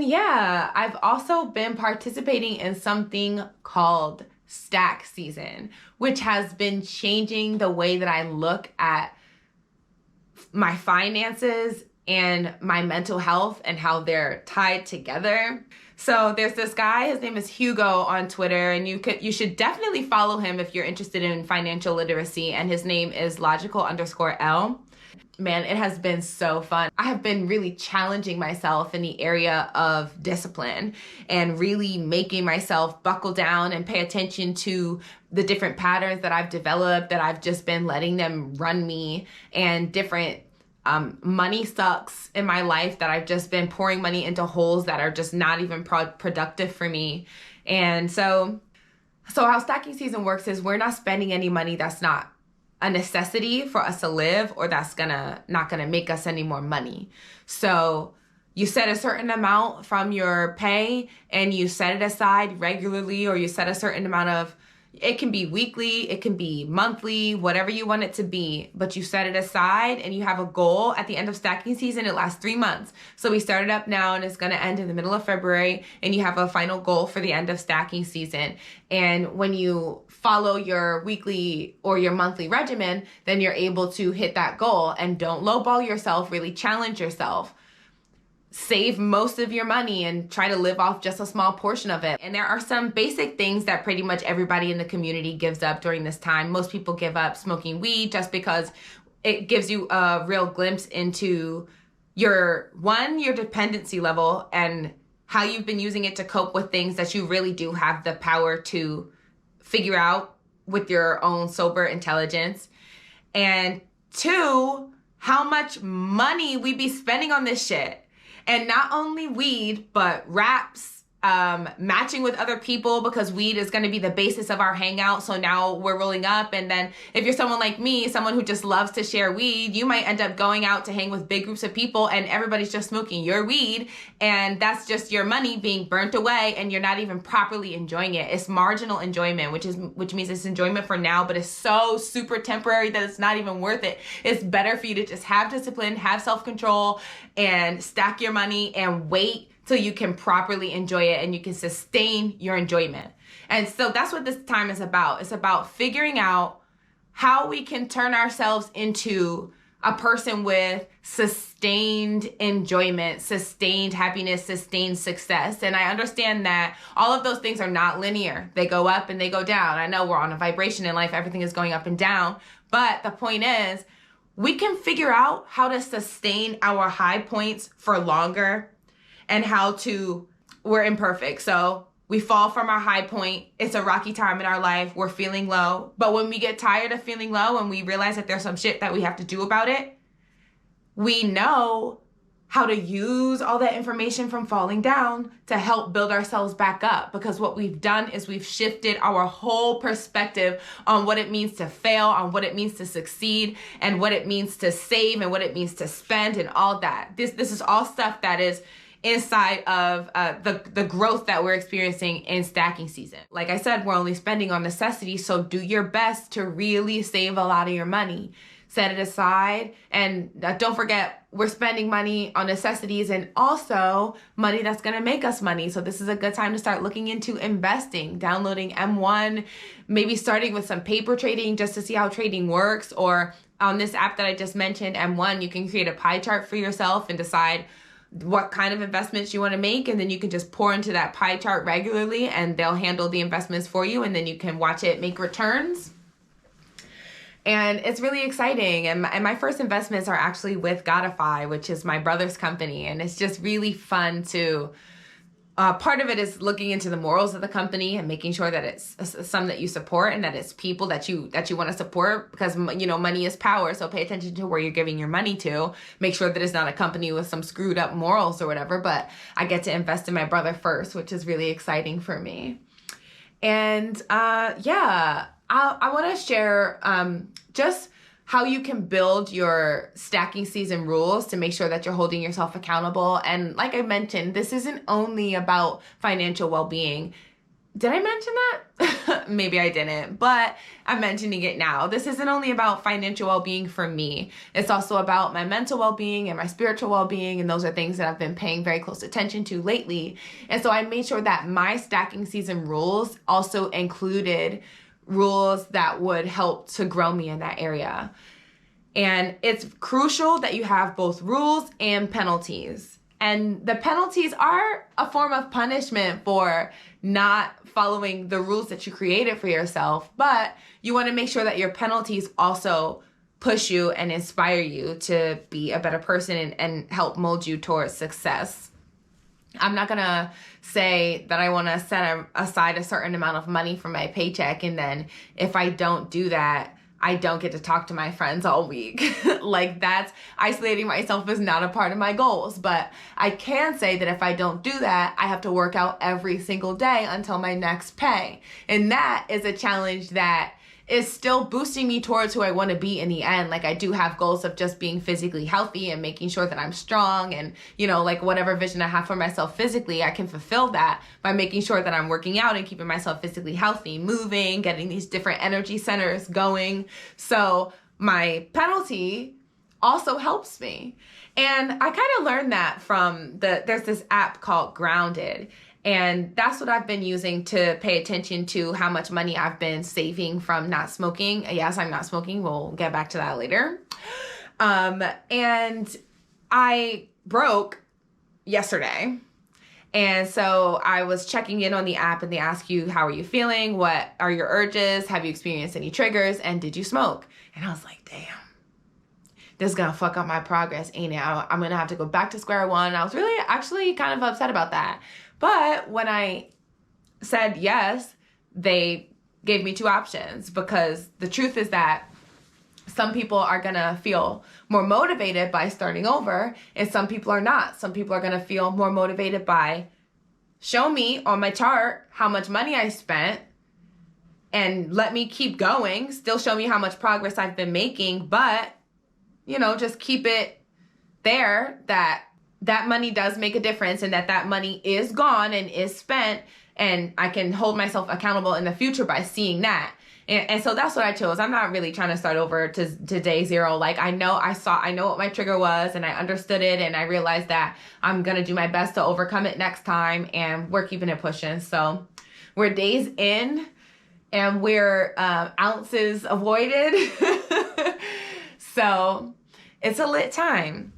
yeah, I've also been participating in something called Stack Season, which has been changing the way that I look at my finances and my mental health and how they're tied together. So there's this guy, his name is Hugo on Twitter, and you should definitely follow him if you're interested in financial literacy, and his name is logical_L. Man, it has been so fun. I have been really challenging myself in the area of discipline and really making myself buckle down and pay attention to the different patterns that I've developed, that I've just been letting them run me, and different money sucks in my life that I've just been pouring money into holes that are just not even productive for me. And so how stacking season works is we're not spending any money that's not a necessity for us to live, or that's not gonna make us any more money. So you set a certain amount from your pay and you set it aside regularly, or you set a certain amount of, it can be weekly, it can be monthly, whatever you want it to be, but you set it aside and you have a goal at the end of stacking season. It lasts 3 months. So we started up now and it's going to end in the middle of February, and you have a final goal for the end of stacking season. And when you follow your weekly or your monthly regimen, then you're able to hit that goal. And don't lowball yourself, really challenge yourself. Save most of your money and try to live off just a small portion of it. And there are some basic things that pretty much everybody in the community gives up during this time. Most people give up smoking weed just because it gives you a real glimpse into your dependency level and how you've been using it to cope with things that you really do have the power to figure out with your own sober intelligence. And 2, how much money we be spending on this shit. And not only weed, but wraps, matching with other people, because weed is going to be the basis of our hangout. So now we're rolling up. And then if you're someone like me, someone who just loves to share weed, you might end up going out to hang with big groups of people and everybody's just smoking your weed. And that's just your money being burnt away and you're not even properly enjoying it. It's marginal enjoyment, which means it's enjoyment for now, but it's so super temporary that it's not even worth it. It's better for you to just have discipline, have self-control, and stack your money and wait till you can properly enjoy it and you can sustain your enjoyment. And so that's what this time is about. It's about figuring out how we can turn ourselves into a person with sustained enjoyment, sustained happiness, sustained success. And I understand that all of those things are not linear. They go up and they go down. I know we're on a vibration in life. Everything is going up and down. But the point is, we can figure out how to sustain our high points for longer, and we're imperfect. So we fall from our high point. It's a rocky time in our life. We're feeling low. But when we get tired of feeling low and we realize that there's some shit that we have to do about it, we know how to use all that information from falling down to help build ourselves back up. Because what we've done is we've shifted our whole perspective on what it means to fail, on what it means to succeed, and what it means to save, and what it means to spend, and all that. This is all stuff that is inside of the growth that we're experiencing in stacking season. Like I said, we're only spending on necessities, so do your best to really save a lot of your money. Set it aside, and don't forget, we're spending money on necessities and also money that's gonna make us money. So this is a good time to start looking into investing, downloading M1, maybe starting with some paper trading just to see how trading works, or on this app that I just mentioned, M1, you can create a pie chart for yourself and decide what kind of investments you want to make, and then you can just pour into that pie chart regularly and they'll handle the investments for you, and then you can watch it make returns. And it's really exciting. And my first investments are actually with Godify, which is my brother's company, and it's just really fun to part of it is looking into the morals of the company and making sure that it's some that you support and that it's people that you want to support, because, you know, money is power. So pay attention to where you're giving your money to. Make sure that it's not a company with some screwed up morals or whatever. But I get to invest in my brother first, which is really exciting for me. And I want to share just how you can build your stacking season rules to make sure that you're holding yourself accountable. And like I mentioned, this isn't only about financial well-being. Did I mention that? Maybe I didn't, but I'm mentioning it now. This isn't only about financial well-being for me. It's also about my mental well-being and my spiritual well-being, and those are things that I've been paying very close attention to lately. And so I made sure that my stacking season rules also included rules that would help to grow me in that area. And it's crucial that you have both rules and penalties. And the penalties are a form of punishment for not following the rules that you created for yourself, but you want to make sure that your penalties also push you and inspire you to be a better person and help mold you towards success. I'm not going to say that I want to set aside a certain amount of money from my paycheck, and then if I don't do that, I don't get to talk to my friends all week. Like, that's isolating myself is not a part of my goals. But I can say that if I don't do that, I have to work out every single day until my next pay. And that is a challenge that is still boosting me towards who I want to be in the end. Like, I do have goals of just being physically healthy and making sure that I'm strong, and, you know, like whatever vision I have for myself physically, I can fulfill that by making sure that I'm working out and keeping myself physically healthy, moving, getting these different energy centers going. So my penalty also helps me. And I kind of learned that from there's this app called Grounded. And that's what I've been using to pay attention to how much money I've been saving from not smoking. Yes, I'm not smoking. We'll get back to that later. And I broke yesterday. And so I was checking in on the app, and they ask you, how are you feeling? What are your urges? Have you experienced any triggers? And did you smoke? And I was like, damn, this is going to fuck up my progress, ain't it? I'm going to have to go back to square one. I was really actually kind of upset about that. But when I said yes, they gave me two options, because the truth is that some people are going to feel more motivated by starting over, and some people are not. Some people are going to feel more motivated by, show me on my chart how much money I spent and let me keep going, still show me how much progress I've been making, but, you know, just keep it there that money does make a difference, and that money is gone and is spent, and I can hold myself accountable in the future by seeing that. And so that's what I chose. I'm not really trying to start over to day zero. Like, I know what my trigger was, and I understood it, and I realized that I'm going to do my best to overcome it next time, and we're keeping it pushing. So we're days in, and we're ounces avoided. So it's a lit time.